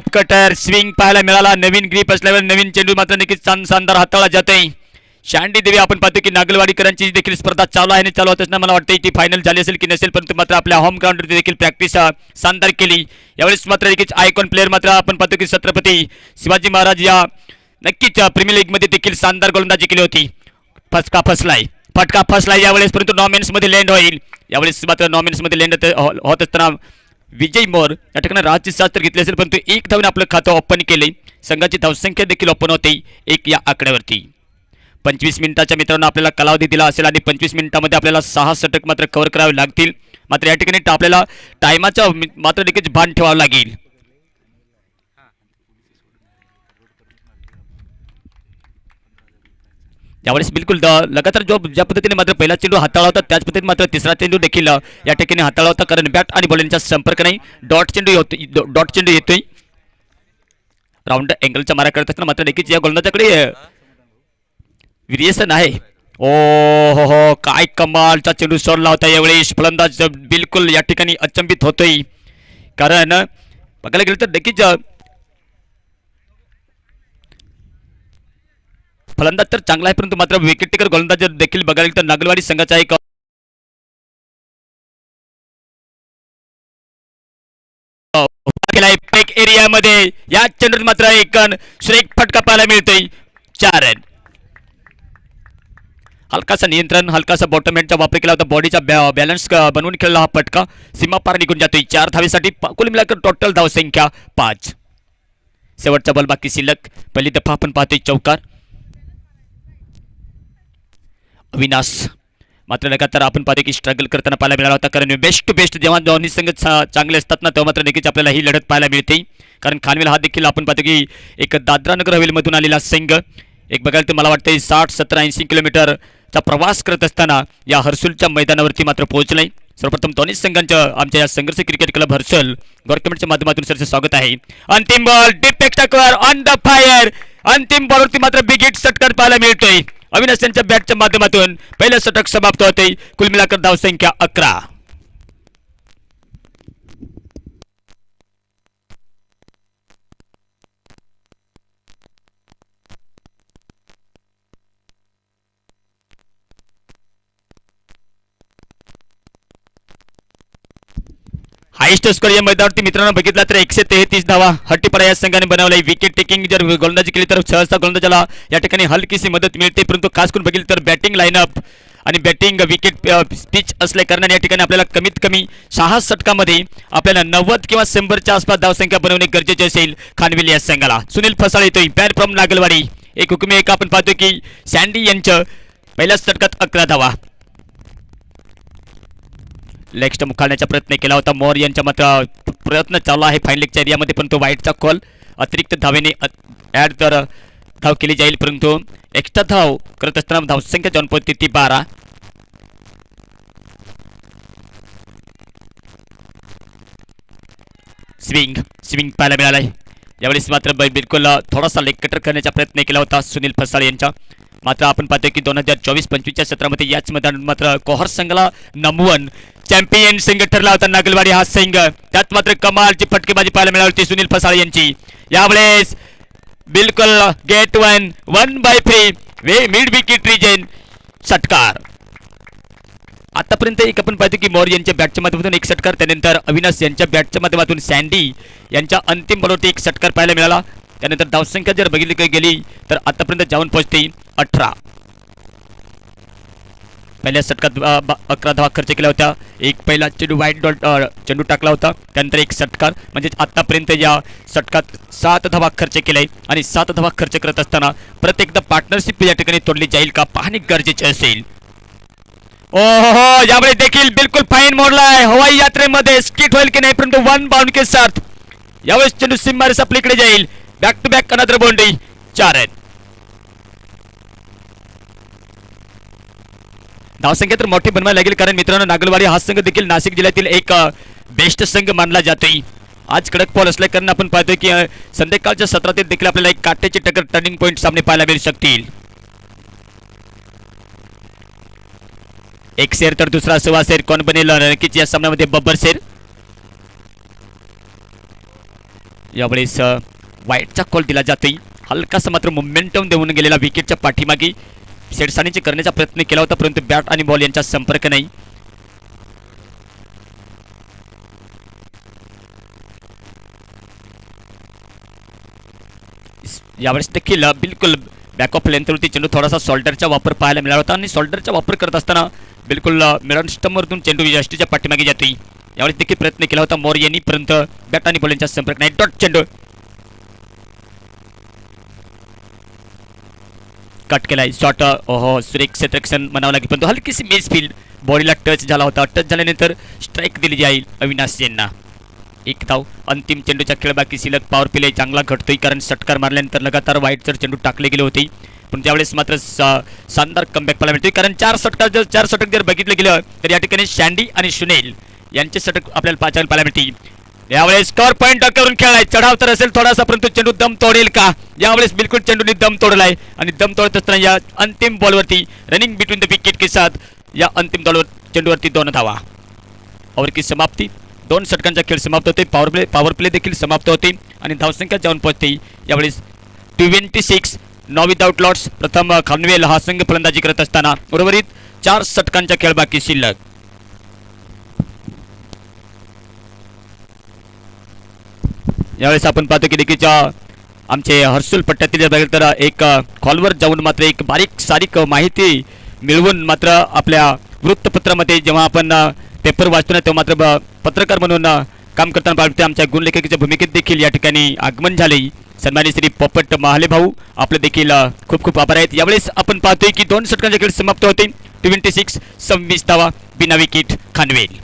Top cutter swing पाहायला मिळाला. नवीन grip असल्यावर नवीन चेंडू मात्र नक्कीच शानदार हाताळला जातोय. शांडी देवी आपण पाहतो की नागलवाडीकरांची देखील स्पर्धा चालू आहे आणि चालू होत असताना मला वाटतं ती फायनल झाली असेल की नसेल, परंतु मात्र आपल्या होम ग्राउंडवरती देखील प्रॅक्टिस शानदार केली. यावेळेस मात्र देखील आयकॉन प्लेअर मात्र आपण पाहतो की छत्रपती शिवाजी महाराज या नक्कीच प्रीमियर लीगमध्ये देखील शानदार गोलंदाजी केली होती. फटका फसलाय यावेळेस, परंतु नॉमिन्स मध्ये लँड होईल. यावेळेस मात्र नॉमिन्स मध्ये लँड होत असताना विजय मोर या ठिकाणी राहाची साथ तर घेतली असेल, परंतु एक धावून आपलं खातं ओपन केले. संघाची धावसंख्या देखील ओपन होते 1 या आकड्यावरती. 25 मिनिटाच्या मित्रांनो आपल्याला कालावधी दिला असेल आणि 25 मिनिटांमध्ये आपल्याला 6 षटक मात्र कव्हर करावे लागतील. मात्र या ठिकाणी आपल्याला टायमाचं मात्र देखील भान ठेवावं लागेल. यावेळेस बिलकुल लगातार ज्या पद्धतीने मात्र पहिला चेंडू हाताळला होता त्याच पद्धतीने मात्र तिसरा चेंडू देखील या ठिकाणी हाताळला होता, कारण बॅट आणि बॉलिंगचा संपर्क नाही. डॉट चेंडू येतोय. राऊंड अँगलचा मारा करत असताना मात्र देखील या गोलंदाजाकडे व्हेरिएशन आहे. ओ हो काय कमालचा चेंडू सोडला होता. यावेळेस फलंदाज बिलकुल या ठिकाणी अचंबित होतोय, कारण बघायला गेलं तर देखील फलंदाज तर चांगला आहे, परंतु मात्र विकेट टेकर गोलंदाज देखील बघायला गेलं तर नागलवाडी संघाचा एक पेक एरियामध्ये या चेंडूत मात्र एक श्रेक फटका पाहायला मिळतोय. 4 रन. हलकासा नियंत्रण, हलकासा बॉटम हँडचा वापर केला होता. बॉडीचा बॅलन्स बनवून खेळला हा फटका सीमा पार निघून जातोय. 4 धावेसाठी कुल मिळाकर टोटल धावसंख्या 5. शेवटचा बॉल बाकी शिल्लक. पहिली दफा आपण पाहतोय चौकार. अविनाश मात्र लगातार आपण पाहतो की स्ट्रगल करताना पाहायला मिळाला होता, कारण बेस्ट टू बेस्ट जेव्हा दोन्ही संघ चांगले असतात ना तेव्हा मात्र नक्कीच आपल्याला ही लढत पाहायला मिळते. कारण खानवेल हा देखील आपण पाहतो की एक दादरा नगर हवेलीमधून आलेला संघ एक बघायला तर मला वाटतं 60, 70, 80 किलोमीटरचा प्रवास करत असताना या हर्सुलच्या मैदानावरती मात्र पोहोचलाय. सर्वप्रथम दोन्ही संघांचं आमच्या या संघर्ष क्रिकेट क्लब हर्सुल गव्हर्नमेंटच्या माध्यमातून सरचे स्वागत आहे. अंतिम ball deep extra on the fire. अंतिम बॉलवरती मात्र बिग हिट षटकार पाहायला मिळतोय. अविनाश यांच्या बॅटच्या माध्यमातून पहिलं षटक समाप्त होते. कुल मिळाकर धावसंख्या 11. हायस्ट स्कोर या मैदानावरती मित्रांनो बघितला तर 133 धावा हट्टीपडा या संघाने बनवलाय. विकेट टेकिंग जर गोलंदाजी केली तर सहसा गोलंदाजाला या ठिकाणी हलकीशी मदत मिळते, परंतु खास करून बघितलं तर बॅटिंग लाईनअप आणि बॅटिंग विकेट पिच असल्या कारणाने या ठिकाणी आपल्याला कमीत कमी 6 षटकामध्ये आपल्याला 90 किंवा 100च्या आसपास धावसंख्या बनवणे गरजेचे असेल खानवेल या संघाला. सुनील फसाळ येतोय बॅट फ्रॉम नागलवाडी. एक हुकमी एक आपण पाहतो की सँडी यांचं पहिल्या षटकात 11 धावा. लेग स्टंप उखाळण्याचा प्रयत्न केला होता. मोर यांचा मात्र प्रयत्न चालू आहे फाईन लेगच्या एरियामध्ये, परंतु वाईटचा कॉल. अतिरिक्त धावेने ॲड तर धाव केली जाईल, परंतु एक्स्ट्रा धाव करत असताना धावसंख्या जाऊन पोहोचते ती 12. स्विंग पाहायला मिळालाय. यावेळेस मात्र बिलकुल थोडासा लेग कटर करण्याचा प्रयत्न केला होता सुनील फसाळ यांचा. मात्र आपण पाहतो की 2024-25च्या सत्रामध्ये याच मैदानात मात्र कोहर संघाला नमवून चॅम्पियन संघ ठरला होता नागलवाडी हा संघ. त्यात मात्र कमालची फटकेबाजी पाहायला मिळाली होती सुनील फसाळ यांची. यावेळेस बिलकुल गेट 1/3 मिड विकेट रिजन षटकार. आतापर्यंत एक आपण पाहतो की मोर यांच्या बॅटच्या माध्यमातून एक षटकार, त्यानंतर अविनाश यांच्या बॅटच्या माध्यमातून सँडी यांच्या अंतिम बॉलवरती एक षटकार पाहायला मिळाला. त्यानंतर धावसंख्या जर बघितली गेली तर आतापर्यंत जाऊन पोहोचते 18. पहिल्या षटकात 11 धावा खर्च केल्या होत्या. एक पहिला चेंडू वाईट चेंडू टाकला होता, त्यानंतर एक षटकार, म्हणजे आतापर्यंत या षटकात 7 धावा खर्च केलाय. आणि 7 धावा खर्च करत असताना प्रत्येकदा पार्टनरशिप या ठिकाणी तोडली जाईल का पाहणे गरजेचे असेल. ओहो यावेळी देखील बिलकुल फाईन मोडलाय. हवाई यात्रेमध्ये स्किट होईल की नाही, परंतु 1 बाउंड के साथ यावेळेस चेंडू सिम्मारेस आपल्याकडे जाईल. Back to back another boundary. 4 run. धावसंख्या तर मोठी बनवायला लागेल, कारण मित्रांनो नागलवाडी हा संघ देखील नाशिक जिल्ह्यातील एक बेस्ट संघ मानला जातोय. आज कडक पॉल असल्या कारण आपण पाहतोय की संध्याकाळच्या सत्रात देखील आपल्याला एक काट्याची टक्कर टर्निंग पॉइंट सामने पाहायला मिळू शकतील. एक शेर तर दुसरा सवा शेर कोण बनेल नक्कीच या सामन्यामध्ये. बब्बर शेर यावेळेस वाईटचा कॉल दिला जातोय. हलकासा मात्र मोमेंटम देऊन गेलेला विकेटच्या पाठीमागे शेडसानीचे करण्याचा प्रयत्न केला होता, परंतु बॅट आणि बॉल यांचा संपर्क नाही. यावेळेस देखील बिलकुल बॅक ऑफ लेंथवरती चेंडू थोडासा शोल्डरचा वापर पाहायला मिळाला होता आणि शोल्डरचा वापर करत असताना बिलकुल मिडल स्टंपवरतून चेंडू यष्टीच्या पाठीमागे जातोय. यावेळेस देखील प्रयत्न केला होता मोर यांनी, परंतु बॅट आणि बॉल यांचा संपर्क नाही. डॉट चेंडू कट केलाय. शॉट ओहो सुरेख क्षेत्ररक्षण म्हणावं लागेल, परंतु हलकीशी मिस फील्ड, बॉडीला टच झाला होता. टच झाल्यानंतर स्ट्राईक दिली जाईल अविनाश यांना. एक धाव. अंतिम चेंडूचा खेळ बाकी शिल्लक. पॉवर प्ले चांगला घडतोय, कारण षटकार मारल्यानंतर लगातार वाईट जर चेंडू टाकले गेले होते, पण त्यावेळेस मात्र शानदार कमबॅक पाहायला मिळतोय, कारण चार षटक जर बघितलं गेलं तर या ठिकाणी शँडी आणि सुनील यांचे षटक आपल्याला पाहायला मिळतील. यावेळेस कव्हर पॉईंट करून खेळलाय. चढाव तर असेल थोडासा, परंतु चेंडू दम तोडेल का? यावेळेस बिलकुल चेंडूने दम तोडलाय आणि दम तोडत असताना या अंतिम बॉलवरती रनिंग बिटवीन द विकेट के साथ या अंतिम चेंडूवरती 2 धावा. ओव्हर की समाप्ती. 2 षटकांचा खेळ समाप्त होते. पॉवर प्ले देखील समाप्त होते आणि धावसंख्या जाऊन पोहोचते यावेळेस 26 नो विदाउट लॉट्स. प्रथम खानवेल हा संघ फलंदाजी करत असताना उर्वरित 4 षटकांचा खेळ बाकी शिल्लक. यावेळेस आपण पाहतो की देखील आमचे हर्सुल पट्ट्यातील बघितलं तर एक कॉलवर जाऊन मात्र एक बारीक सारीक माहिती मिळवून मात्र आपल्या वृत्तपत्रामध्ये जेव्हा आपण पेपर वाचतो ना तेव्हा मात्र पत्रकार म्हणून काम करताना पाहतो. आमच्या गुणलेखकाच्या भूमिकेत देखील या ठिकाणी आगमन झाले. सन्मानित श्री पोपट महाले भाऊ आपले देखील खूप खूप आभार आहेत. यावेळेस आपण पाहतोय की 2 षटकांचे खेळ समाप्त होते. 26 धावा बिना विकेट खानवेल.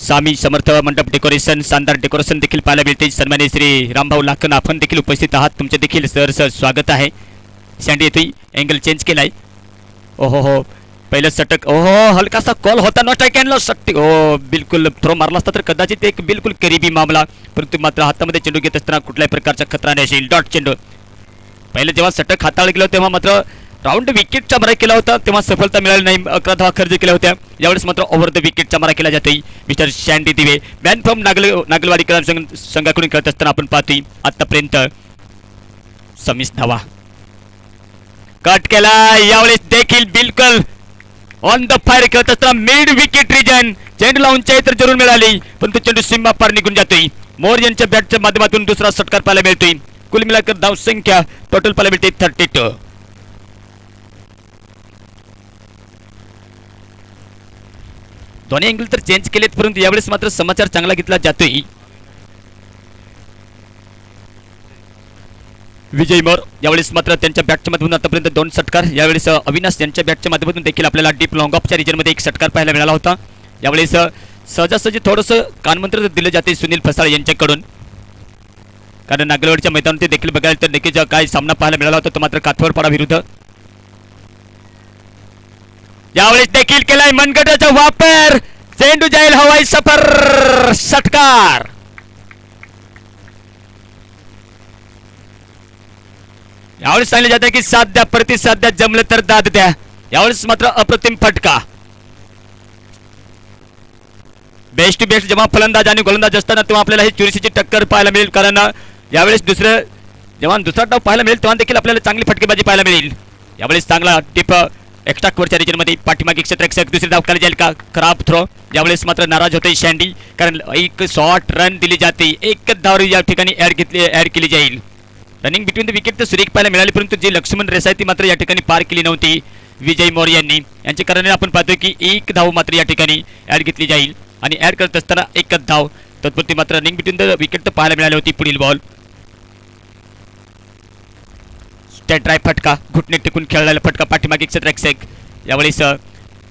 स्वामी समर्थ मंडप डेकोरेशन शानदार डेकोरेशन देखील पाहायला मिळते. सन्मानित श्री रामभाऊ लाखन आपण देखील उपस्थित आहात. तुमचे देखील सहर्ष स्वागत आहे. सँडी येतोय. अँगल चेंज केलाय. ओहो हो पहिलं षटक. ओहो हलकासा कॉल होता. नो स्ट्राईक अँड षटक. हो बिलकुल थ्रो मारला असता तर कदाचित एक बिलकुल करीबी मामला, परंतु मात्र हातामध्ये चेंडू घेत असताना कुठल्याही प्रकारचा खतरा नसेल. डॉट चेंडू. पहिलं जेव्हा षटक हाताळलं गेलं तेव्हा मात्र राऊंड विकेटचा मारा केला होता, तेव्हा सफलता मिळाली नाही. 11 धावा खर्च केल्या होत्या. यावेळेस मात्र ओव्हर द विकेटचा मारा केला जातोय. मिस्टर शँडी दिवे मॅन फ्रॉम नागलवाडीकर संघाकडून खेळत असताना आपण पाहतोय आतापर्यंत 26 धावा. कट केला. यावेळेस देखील बिलकुल ऑन द फायर खेळत असताना मिड विकेट रिजन चेंडूला उंचाई तर जरूर मिळाली, परंतु चेंडू सीमा पार निघून जातोय. मोर यांच्या बॅटच्या माध्यमातून दुसरा षटकार पाहायला मिळतोय. कुल मिळाकर धाव संख्या टोटल पाहायला मिळते 32. दोन्ही अँगल तर चेंज केलेत, परंतु यावेळेस मात्र समाचार चांगला घेतला जातोय. विजय मोर यावेळेस मात्र त्यांच्या बॅटच्या माध्यमातून आतापर्यंत 2 षटकार. यावेळेस अविनाश यांच्या बॅटच्या माध्यमातून देखील आपल्याला डीप लॉंग ऑफच्या रिजनमध्ये 1 षटकार पाहायला मिळाला होता. यावेळेस सहजासहजी थोडंसं कानमंत्र दिलं जाते सुनील फसाळ यांच्याकडून, कारण नागलवाडीच्या मैदानात देखील बघायला तर नक्कीच काय सामना पाहायला मिळाला होता तो मात्र काथवरपाडा विरुद्ध. यावेळेस देखील केलाय मनगटाचा वापर. चेंडू जाईल हवाई सफर. षटकार. यावेळेस सांगितले जाते की साथ द्या प्रतिसाद द्या, जमलं तर दाद द्या. यावेळेस मात्र अप्रतिम फटका. बेस्ट टू बेस्ट जेव्हा फलंदाज आणि गोलंदाज असताना तेव्हा आपल्याला ही चुरशीची टक्कर पाहायला मिळेल, कारण यावेळेस जेव्हा दुसरा डाव पाहायला मिळेल तेव्हा देखील आपल्याला चांगली फटकेबाजी पाहायला मिळेल. यावेळेस चांगला टिप एक्स्ट्रा कव्हरच्या रिजनमध्ये पाठीमागे क्षेत्ररक्षक दुसरी धाव खाली जाईल का? खराब थ्रो. यावेळेस मात्र नाराज होते शँडी, कारण एक शॉर्ट रन दिली जाते. एक धाव या ठिकाणी ऍड केली जाईल. रनिंग बिटवीन द विकेट तर सुरेख पाहायला मिळाली, परंतु जी लक्ष्मण रेस आहे ती मात्र या ठिकाणी पार केली नव्हती विजय मोर यांनी. यांच्या कारणाने आपण पाहतोय की 1 धाव मात्र या ठिकाणी ऍड घेतली जाईल आणि ऍड करत असताना 1 धाव. तत्पुरती मात्र रनिंग बिटवीन द विकेट तर पाहायला मिळाली होती. पुढील बॉल स्टेट ड्राय फटका, घुटणे टिकून खेळलेला फटका पाठीमागे क्षेत्ररक्षक. यावेळेस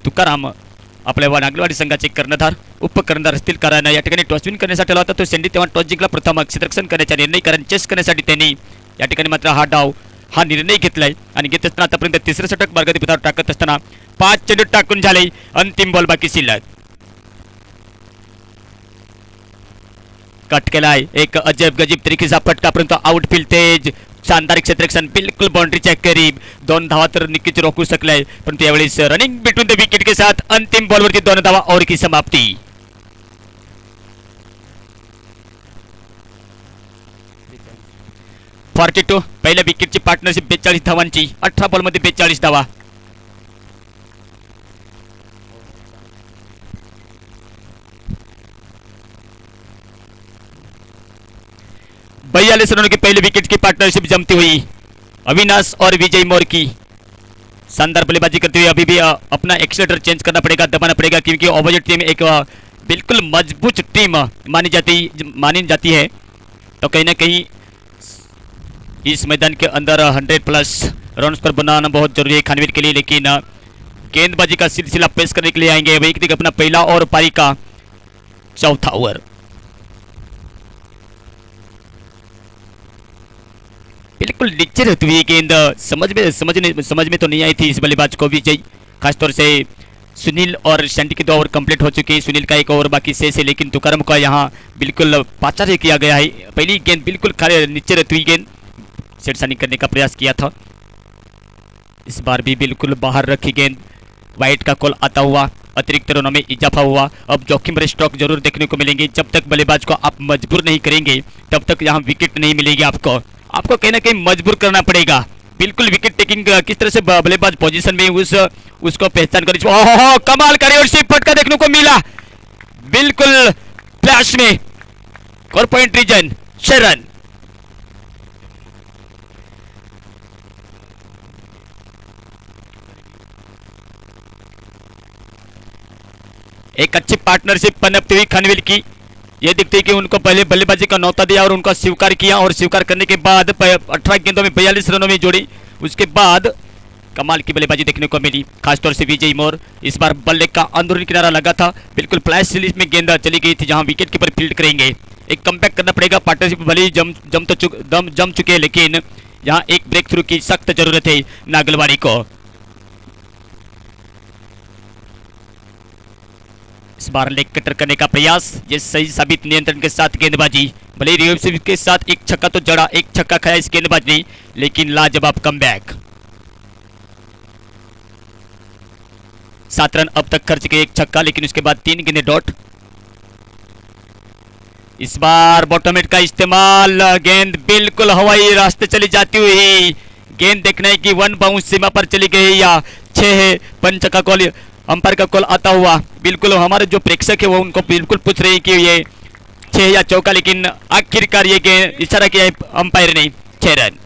तुकाराम आपल्या नागलवाडी संघाचे कर्णधार उपकर्णधार असतील, कारण या ठिकाणी टॉस विन करण्यासाठी आला होता तो सेंडी, तेव्हा टॉस जिंकला. प्रथम क्षेत्ररक्षण करण्याचा निर्णय, कारण चेस करण्यासाठी त्यांनी या ठिकाणी मात्र हा निर्णय घेतलाय आणि घेत असताना आतापर्यंत 3रं षटक बारगती पथावर टाकत असताना 5 चेंडू टाकून झाले. अंतिम बॉल बाकी शिल्लक. कट केलाय. एक अजब गजीब तरीकेचा फटका, परंतु आउटफील्ड तेज शानदार क्षेत्ररक्षण बिलकुल बाउंड्रीच्या करीब. 2 धावा तर नक्कीच रोखू शकलाय, परंतु यावेळेस रनिंग बिटवीन द विकेट के साथ अंतिम बॉलवरती 2 धावा और की समाप्ती. 42 पहिल्या विकेटची पार्टनरशिप 42 धावांची 18 बॉलमध्ये 42 धावा. 42 रनों की पहले विकेट की पार्टनरशिप जमती हुई अविनाश और विजय मोर की शानदार बल्लेबाजी करते हुए अभी भी अपना एक्सीलेटर चेंज करना पड़ेगा, दबाना पड़ेगा, क्योंकि ऑपोजिट टीम एक बिल्कुल मजबूत टीम मानी जाती है. तो कहीं ना कहीं इस मैदान के अंदर 100 प्लस रन्स पर बनाना बहुत जरूरी है खानवीर के लिए. लेकिन गेंदबाजी का सिलसिला पेश करने के लिए आएंगे वही देखिए अपना पहला और पारी का चौथा ओवर. बिल्कुल नीचे रहती हुई गेंद समझ में तो नहीं आई थी इस बल्लेबाज को विजय. खासतौर से सुनील और शंटी के 2 ओवर कंप्लीट हो चुके हैं. सुनील का 1 ओवर बाकी शेष है, लेकिन तुकारम का यहाँ बिल्कुल पाचार किया गया है. पहली गेंद बिल्कुल खाली नीचे रहती हुई गेंद छेड़छाड़ी करने का प्रयास किया था. इस बार भी बिल्कुल बाहर रखी गेंद. वाइट का कॉल आता हुआ, अतिरिक्त रनों में इजाफा हुआ. अब जोखिम भरे स्ट्रोक जरूर देखने को मिलेंगे. जब तक बल्लेबाज को आप मजबूर नहीं करेंगे तब तक यहाँ विकेट नहीं मिलेगी. आपको कहीं ना कहीं मजबूर करना पड़ेगा. बिल्कुल विकेट टेकिंग किस तरह से बल्लेबाज पोजीशन में उसको पहचान कर कमाल करे और सिर्फ फटका देखने को मिला बिल्कुल फ्लैश में. और पॉइंट रीजन 6 रन. एक अच्छी पार्टनरशिप पनपती हुई खानविल की. यह दिखती है कि उनको पहले बल्लेबाजी का न्योता दिया और उनका स्वीकार किया, और स्वीकार करने के बाद 18 गेंदों में 42 रनों में जोड़ी. उसके बाद कमाल की बल्लेबाजी देखने को मिली, खासतौर से विजय मोर. इस बार बल्ले का अंदरूनी किनारा लगा था, बिल्कुल फ्लैश सीरीज में गेंद चली गई थी जहां विकेट कीपर फील्ड करेंगे. एक कमबैक करना पड़ेगा. पार्टनरशिप भले ही जम चुके हैं, लेकिन यहाँ एक ब्रेक थ्रू की सख्त जरूरत है नागलवाड़ी को. इस बार लेग कटर करने का प्रयास, ये सही साबित नियंत्रण के साथ गेंदबाजी. भले ही रिवर्स के साथ एक छक्का तो जड़ा, एक छक्का खाया इस गेंदबाज ने, लेकिन लाजवाब कमबैक. 7 रन अब तक खर्च किए, एक छक्का, लेकिन उसके बाद 3 गेंदें डॉट. इस बार बॉटम हेड का इस्तेमाल. गेंद बिल्कुल हवाई रास्ते चली जाती हुई. गेंद देखना है कि 1 बाउंस सीमा पर चली गई या 6 है. पंच का कॉल, अंपायर का कॉल आता हुआ. बिल्कुल हमारे जो प्रेक्षक है वो उनको बिल्कुल पूछ रहे हैं कि ये 6 या चौका, लेकिन आखिरकार ये गेंद इशारा किया है अंपायर ने. 6 रन.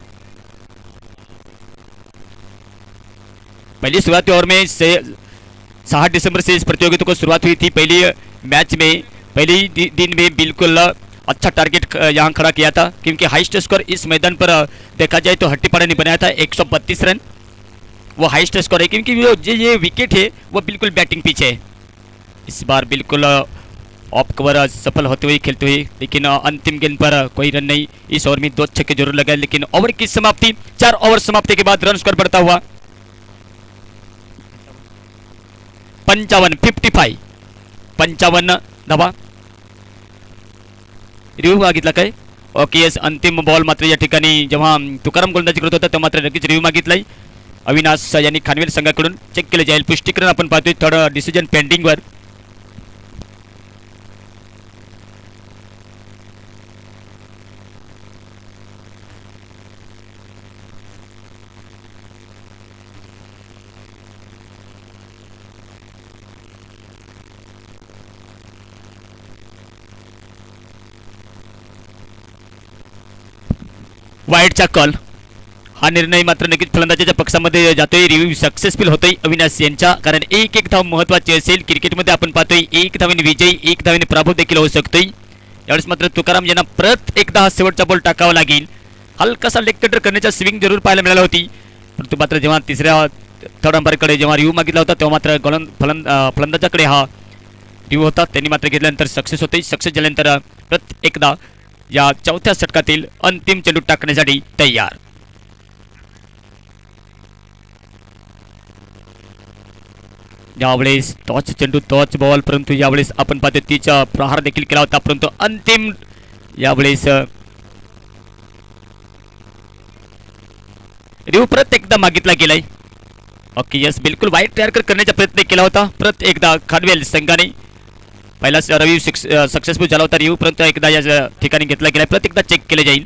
पहली शुरुआती ओवर में 7 दिसंबर से इस प्रतियोगिता को शुरुआत हुई थी. पहली मैच में पहले दिन में बिल्कुल अच्छा टारगेट यहाँ खड़ा किया था, क्योंकि हाईएस्ट स्कोर इस मैदान पर देखा जाए तो हट्टीपाड़ा ने बनाया था 132 रन. वो हाईएस्ट स्कोर है क्योंकि ये विकेट है वो बिल्कुल बैटिंग पिच है. इस बार बिल्कुल ऑफ कवर सफल होते हुए खेलते हुए, लेकिन अंतिम गेंद पर कोई रन नहीं. इस ओवर में 2 छक्के जरूर लगे, लेकिन ओवर की समाप्ति 4 ओवर समाप्ति के बाद रन स्कोर बढ़ता हुआ 55 धावा. रिव्ह्यू मागितला काय? Okay yes. अंतिम बॉल मात्र या ठिकाणी जेव्हा तुकाराम गोलंदाजी करत होता तेव्हा मात्र नक्कीच रिव्ह्यू मागितलाय. अविनाश यांनी खानवेल संघाकडून चेक केले जाईल. पुष्टीकरण आपण पाहतोय, थोडं डिसिजन पेंडिंग वर. वाईडचा कॉल. हा निर्णय मात्र नक्कीच फलंदाजाच्या पक्षामध्ये जातोय. रिव्ह्यू सक्सेसफुल होतोय अविनाश यांच्या, कारण एक धाव महत्वाची असेल. क्रिकेटमध्ये आपण पाहतोय 1 धावेने विजयी, 1 धावेने पराभव देखील होऊ शकतोय. यावेळेस मात्र तुकाराम यांना परत एकदा हा शेवटचा बॉल टाकावा लागेल. हलकासा लेग कटर करण्याचा स्विंग जरूर पाहायला मिळाला होती, परंतु मात्र जेव्हा तिसऱ्या थर्ड अंपायरकडे जेव्हा रिव्ह्यू मागितला होता तेव्हा मात्र फलंदाजाकडे हा रिव्ह्यू होता. त्यांनी मात्र घेतल्यानंतर सक्सेस होते. सक्सेस झाल्यानंतर परत एकदा या चौथ्या षटकातील अंतिम चेंडू टाकण्यासाठी तयार. यावेळेस तोच चेंडू तोच बॉल, परंतु यावेळेस आपण पाहतो तिचा प्रहार देखील केला होता, परंतु अंतिम यावेळेस रिव्ह्यू परत एकदा मागितला गेलाय. ओके यस, बिल्कुल वाईट तयार करण्याचा प्रयत्न केला होता परत एकदा खानवेल संघाने. पहिला रिव्ह्यू सक्सेसफुल झाला होता रिव्ह्यू, परंतु एकदा या ठिकाणी घेतला गेला. परत एकदा चेक केले जाईल.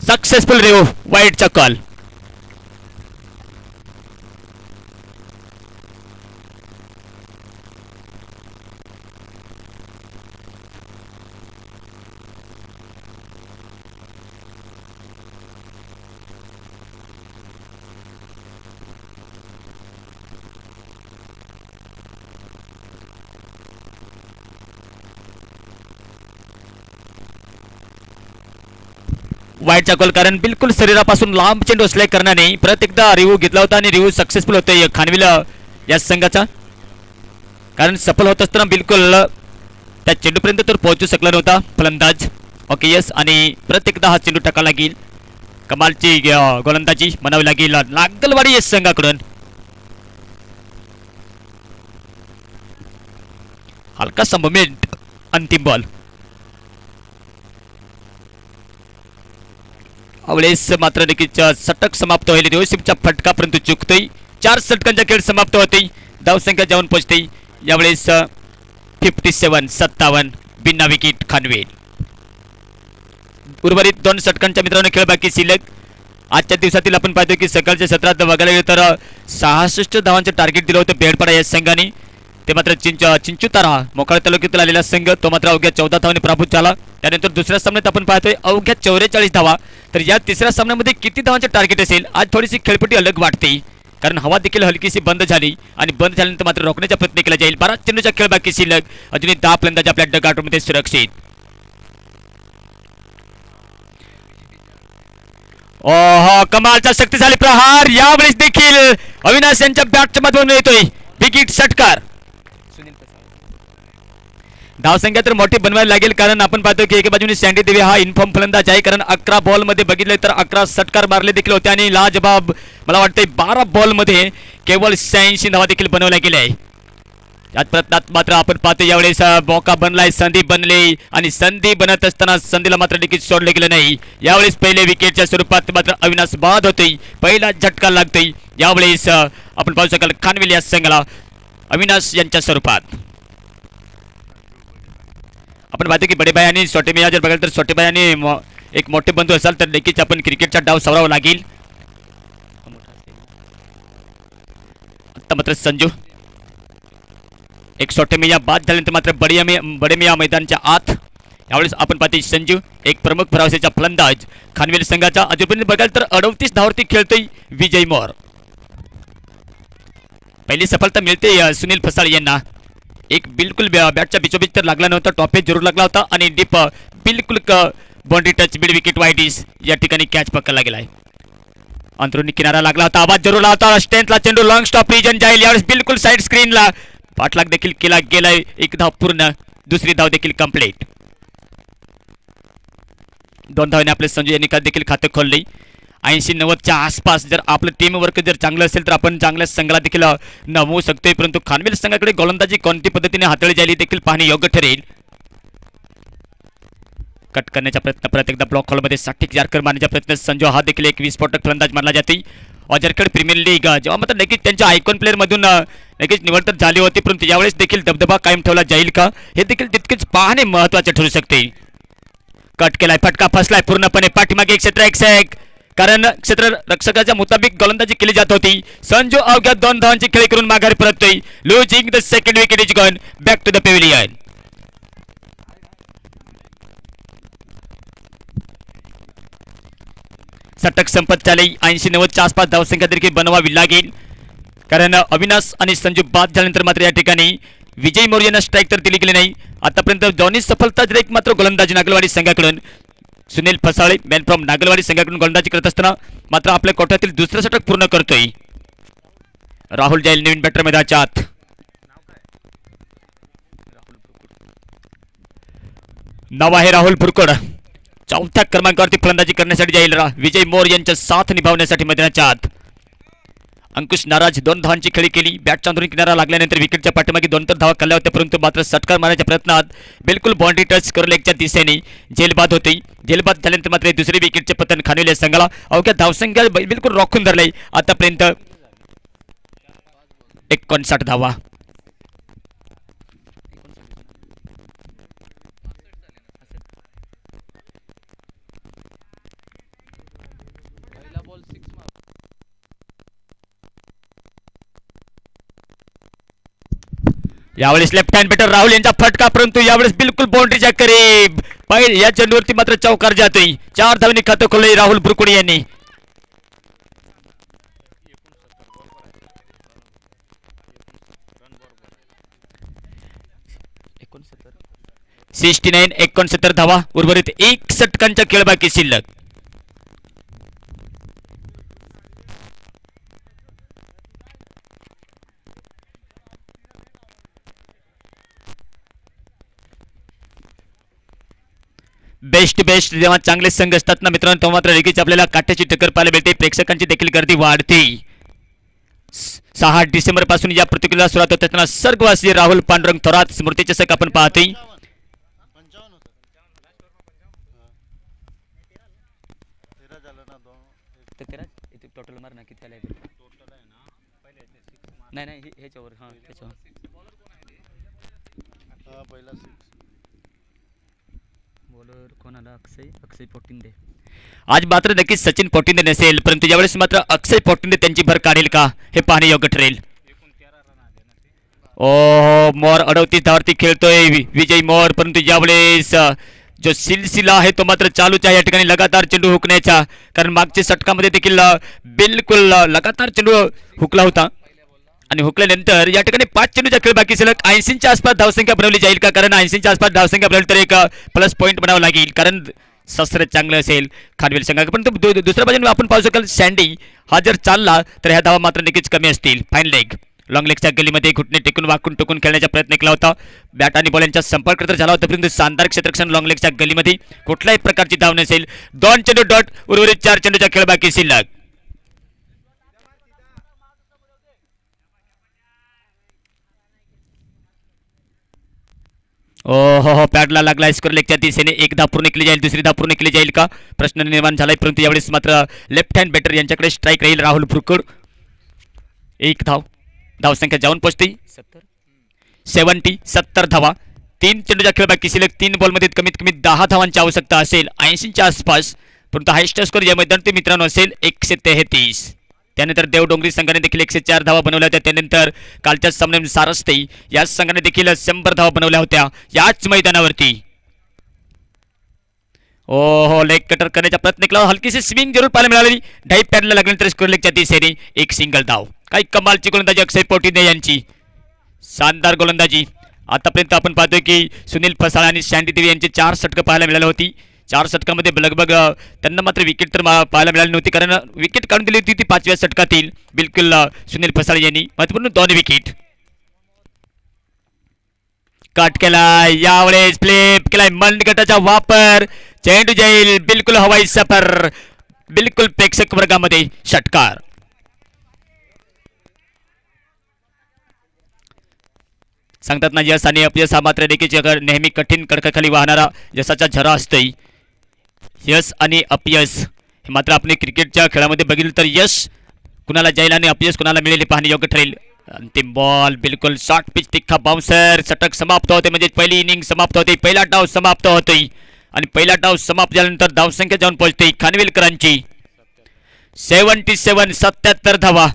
सक्सेसफुल रिव्ह वाईटचा कॉल. वाईटचा कॉल, कारण बिलकुल शरीरापासून लांब चेंडू असल्या कारणाने परत एकदा रिव्ह्यू घेतला होता आणि रिव्ह्यू सक्सेसफुल होतोय खानविल या संघाचा. कारण सफल होत असताना बिलकुल त्या चेंडूपर्यंत तर पोहोचू शकला नव्हता फलंदाज. ओके यस, आणि परत एकदा हा चेंडू टाकावा लागेल. कमालची गोलंदाजी म्हणावी लागेल नागलवाडी या संघाकडून. हलकासा मोमेंट, अंतिम बॉल. अवळेस मात्र देखील षटक समाप्त होईल. रिओसिपचा फटका परंतु चुकतोय. 4 षटकांचा खेळ समाप्त होते. धावसंख्या जाऊन पोहोचते यावेळेस 57-57 बिना विकेट खानवेल. उर्वरित 2 षटकांच्या मित्रांनो खेळ बाकी शिल्लक. आजच्या दिवसातील आपण पाहतो की सकाळच्या सत्रात बघायला गेलं तर 66 धावांचं टार्गेट दिलं होतं बेडपाडा या संघाने. ते मात्र चिंचुतारा मोखाडा तालुक्यातील आलेला संघ तो मात्र अवघ्या 14 धावांनी पराभूत झाला. त्यानंतर दुसऱ्या सामन्यात आपण पाहतोय अवघ्या 44 धावा. तर या तिसऱ्या सामन्यामध्ये किती धावांचे टार्गेट असेल आज थोडीशी खेळपट्टी अलग वाटते, कारण हवा देखील हलकीशी बंद झाली आणि बंद झाल्यानंतर मात्र रोखण्याचा प्रयत्न केला जाईल. 12 चेंडूचा खेळ बाकी शिल्लक. अजूनही 10 फलंदाज आपल्या डगआउटमध्ये सुरक्षित. ओहो, कमालचा शक्तिशाली प्रहार यावेळेस देखील अविनाश यांच्या बॅटच्या मधून येतोय. विकेट षटकार. धावसंख्या तर मोठी बनवायला लागेल, कारण आपण पाहतो की एका बाजूने सँडी देवी हा इन्फॉर्म फलंदाज आहे, कारण 11 बॉल मध्ये बघितले तर 11 षटकार मारले देखील होते आणि लाजबाब मला वाटतंय 12 बॉल मध्ये केवळ 86 धावा देखील बनवल्या गेल्या आहे. यात प्रयत्नात मात्र आपण पाहतो यावेळेस मौका बनलाय, संधी बनली आणि संधी बनत असताना संधीला मात्र देखील सोडले गेलं नाही. यावेळेस पहिले विकेटच्या स्वरूपात मात्र अविनाश बाद होतोय. पहिला झटका लागतोय यावेळेस आपण पाहू शकाल खानवेल या संघाला अविनाश यांच्या स्वरूपात. आपण पाहतो की बडे भाई आणि छोटे मिया जर बघाल तर छोटे भाई आणि एक मोठे बंधू असाल तर नक्कीच आपण क्रिकेटचा डाव सावरावा लागेल. आता मात्र संजू एक छोटे मिया बाद झाल्यानंतर मात्र बडे मिया मैदानाच्या आत. यावेळेस आपण पाहतो संजू एक प्रमुख भरावसेचा फलंदाज खानवेल संघाचा. अजूनपर्यंत बघाल तर 38 धावावरती खेळतोय विजय मोर. पहिली सफलता मिळते सुनील फसाळ यांना. एक बिलकुल बॅटच्या बिचोबीच तर लागला नव्हता, टॉपे जरूर लागला होता आणि डीप बिलकुल बाउंड्री टच मिड विकेट वाईडीस या ठिकाणी कॅच पकडला गेलाय. अंतरुणी किनारा लागला होता, आवाज जरूर आला होता. स्टेंथला चेंडू लॉंग स्टॉप रिजन जाईल. यावेळेस बिलकुल साईड स्क्रीनला पाठलाग देखील केला गेलाय. एक धाव पूर्ण, दुसरी धाव देखील कंप्लीट. 2 धावांनी आपले संजू यांनी देखील खाते खोलले. 80-90च्या आसपास जर आपलं टीम वर्क जर चांगलं असेल तर आपण चांगल्या संघाला देखील नमवू शकतोय, परंतु खानवेल संघाकडे गोलंदाजी कोणती पद्धतीने हाताळली जाईल देखील पाहणे योग्य ठरेल. कट करण्याचा प्रयत्न, परत एकदा ब्लॉक हॉलमध्ये 60 जारकर मारण्याचा प्रयत्न. संजू हा देखील एक विस्फोटक फलंदाज मानला जाते. झारखंड प्रीमियर लीग जेव्हा मात्र नक्कीच त्यांच्या आयकॉन प्लेअर मधून नक्कीच निवड तर झाली होती, परंतु यावेळेस देखील दबदबा कायम ठेवला जाईल का हे देखील तितकेच पाहणे महत्वाचे ठरू शकते. कट केलाय, फटका फसलाय पूर्णपणे पाठीमागे एक क्षेत्र एक, कारण क्षेत्र रक्षकाच्या मुताबिक गोलंदाजी केली जात होती. संजू अवघ्या 2 धावांची खेळी करून माघारी परततोय. Losing the second wicket is gone back to the pavilion. षटक संपत झाले. 80-90च्या आसपास धावसंख्या देखील बनवावी लागेल, कारण अविनाश आणि संजू बाद झाल्यानंतर मात्र या ठिकाणी विजय मोर यांना स्ट्राईक तर दिली गेली नाही. आतापर्यंत दोन्ही सफलता एक मात्र गोलंदाजी नागलवाडी संघाकडून. सुनील फसाळे मॅन फ्रॉम नागलवाडी संघाकडून गोलंदाजी करत असताना मात्र आपल्या कोट्यातील दुसरं षटक पूर्ण करतोय. राहुल जाईल नवीन बॅटर मैदानाच्या आत. नाव आहे राहुल फुरकोड. 4थ्या क्रमांकावरती फलंदाजी करण्यासाठी जाईल विजय मोर यांच्या साथ निभावण्यासाठी मैदानाच्या आत. अंकुश नाराज 2 धावांची खेळी केली. बॅटच्या अंतरून किनारा लागल्यानंतर विकेटच्या पाठीमागे 2 तर धावा खाल्ल्या होत्या, परंतु मात्र षटकार मारण्याच्या प्रयत्नात बिलकुल बाउंड्री टच करू लेगच्या दिशेने झेलबाद होते. झेलबाद झाल्यानंतर मात्र दुसरे विकेटचे पतन खानवेल या संघाला. अवघ्या धावसंख्या बिलकुल राखून धरलाय आतापर्यंत 59 धावा. यावेळेस लेफ्ट हँड बॅटर राहुल यांचा फटका, परंतु यावेळेस बिलकुल बाउंड्रीच्या करीब. पहिले या चेंडूवरती मात्र चौकार जातोय. 4 धावांनी खातं खोलले राहुल बुरकुडे यांनी. 69 धावा, उर्वरित 1 षटकांच्या खेळ बाकी शिल्लक. बेस्ट जेव्हा चांगले संघ असतात ना मित्रांनो, तेव्हा मात्र लगेच आपल्याला काट्याची टक्कर पाहायला मिळते. प्रेक्षकांची देखील गर्दी वाढते. 6 डिसेंबर पासून या प्रतिक्रिया सुरुवात होत असताना स्वर्गवासी राहुल पांडुरंग थोरात स्मृतिचषक आपण पाहतोय. टोटल मार ना किती आले नाही ह्याच्यावर पहिला बॉलर कोणाला अक्षय पोटिंदे. आज मात्र नक्कीच सचिन पोटिंदे नसेल, परंतु यावेळेस मात्र अक्षय पोटिंदे त्यांची भर काढेल का हे पाहणे योग्य ठरेल. ओ मोर 38 धावावरती खेळतोय विजय मोर, परंतु यावेळेस जो सिलसिला आहे तो मात्र चालूच आहे या ठिकाणी लगातार चेंडू हुकण्याचा. कारण मागच्या षटकामध्ये देखील बिलकुल लगातार चेंडू हुकला होता आणि हुकल्यानंतर या ठिकाणी 5 चेंडूचा खेळ बाकी सलग 80च्या आसपास धावसंख्या बनवली जाईल का? कारण 80च्या आसपास धावसंख्या बनवली तर एक प्लस पॉईंट बनावं लागेल, कारण शस्त्र चांगलं असेल खानवेल संघाकडे. पण दुसऱ्या बाजूने आपण पाहू शकाल सँडी हा जर चालला तर ह्या धावा मात्र नक्कीच कमी असतील. फाईन लेग लॉंग लेगच्या गलीमध्ये घुटणे टेकून वाकून टोकून खेळण्याचा प्रयत्न केला होता. बॅट आणि बॉल यांचा संपर्क तर झाला होता, परंतु शानदार क्षेत्ररक्षण लॉंग लेगच्या गलीमध्ये कुठल्याही प्रकारची धाव नसेल. 2 चेंडू डॉट, उर्वरित 4 चेंडूचा खेळ बाकी शिल्लक. हो पॅडला लागला स्कोर लेगच्या दिशेने. 1 धाव पूर्ण केली जाईल, दुसरी धाव पूर्ण केली जाईल का प्रश्न निर्माण झालाय, परंतु यावेळेस मात्र लेफ्ट हँड बॅटर यांच्याकडे स्ट्राईक राहील. राहुल बुरकुड 1 धाव, धावसंख्या जाऊन पोहोचते 70 धावा. 3 चेंडूचा खेळ बाकी शिल्लक. 3 बॉलमध्ये कमीत कमी 10 धावांची आवश्यकता असेल 80च्या आसपास, परंतु हायस्ट स्कोर या मैदानात मित्रांनो असेल 133. त्यानंतर देवडोंगरी संघाने देखील 104 धावा बनवल्या होत्या. त्यानंतर कालच्या सामन्यात सारस्ते या संघाने देखील 100 धावा बनवल्या होत्या याच मैदानावरती. हो लेग कटर करण्याचा प्रयत्न केला, हलकीशी स्विंग जरूर पाहायला मिळाली. डाईप पॅडला लागल्यानंतर स्कोर लेगच्या दिशेने 1 सिंगल धाव. काही कमालची गोलंदाजी अक्षय पोटिंदे यांची, शानदार गोलंदाजी. आतापर्यंत आपण पाहतोय की सुनील फसाळ आणि सँडी देवी यांची 4 षटकं पाहायला मिळाली होती. 4 षटकामध्ये लगभग त्यांना मात्र विकेट तर पाहायला मिळाली नव्हती, कारण विकेट काढून दिली होती ती 5व्या षटकातील बिलकुल सुनील फसाळ यांनी. महत्वपूर्ण 2 विकेट कट केला. यावेळेस फ्लिप केलाय मनगटाचा वापर, चेंडू जाईल बिलकुल हवाई सफर, बिलकुल प्रेक्षक वर्गामध्ये षटकार. सांगतात ना यश आणि अपयश हा मात्र देखील नेहमी कठीण कडकाखाली वाहणारा यशाचा झरा असतोय. यश आणि अपयश हे मात्र आपण क्रिकेटच्या खेळामध्ये बघितलं तर यश कुणाला जाईल आणि अपयश कुणाला मिळेल हे पाहणे योग्य ठरेल. अंतिम बॉल बिलकुल शॉर्ट पिच तिखा बाउन्सर, षटक समाप्त होते म्हणजे पहिली इनिंग समाप्त होते, पहिला डाव समाप्त होतोय आणि पहिला डाव समाप्त झाल्यानंतर धावसंख्या जाऊन पोहोचते खानवेलकरांची 77 धावा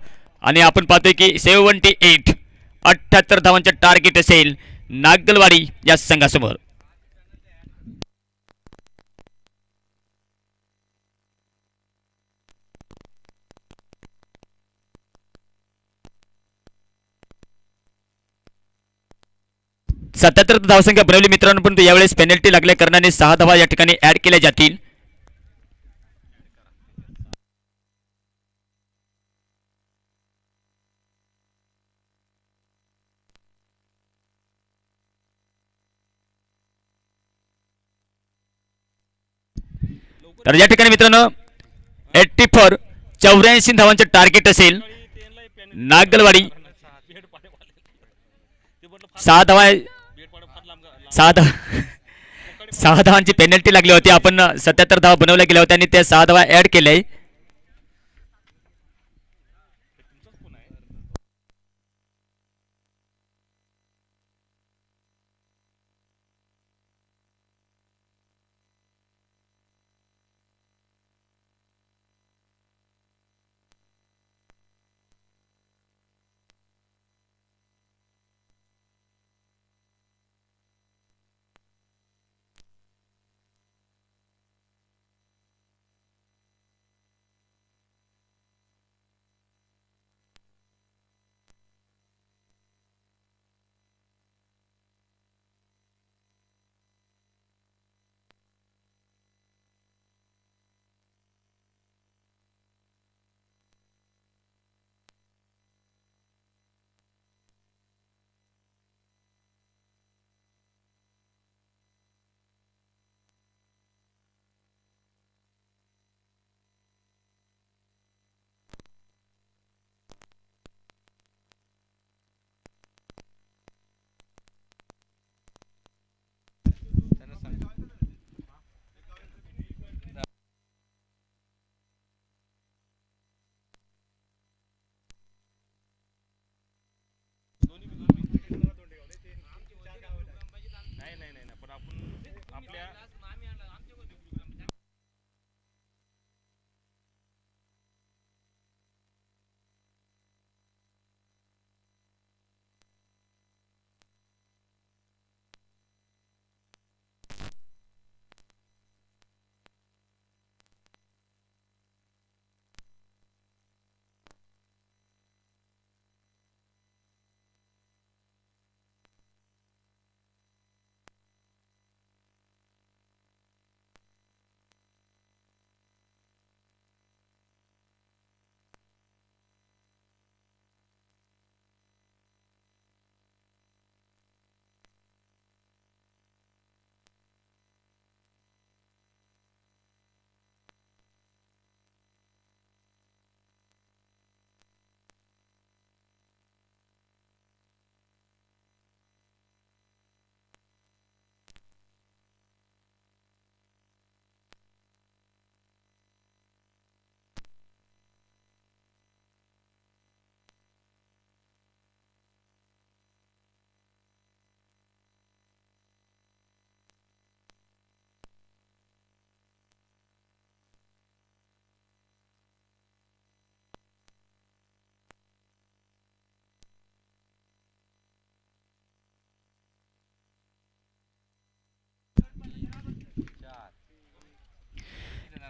आणि आपण पाहतोय की 78 धावांचे टार्गेट असेल नागलवाडी या संघासमोर. धावसंख्या बनवली मित्रांनो, परंतु यावेळेस पेनल्टी लागल्या कारणाने 6 धावा या ठिकाणी ऍड केल्या जातील. तर या ठिकाणी मित्रांनो 84 धावांचे टार्गेट असेल नागलवाडी. 6 धावांची पेनल्टी लागली होती. आपण 77 धावा बनवल्या गेल्या होत्या आणि त्या 6 धावा ऍड केल्या.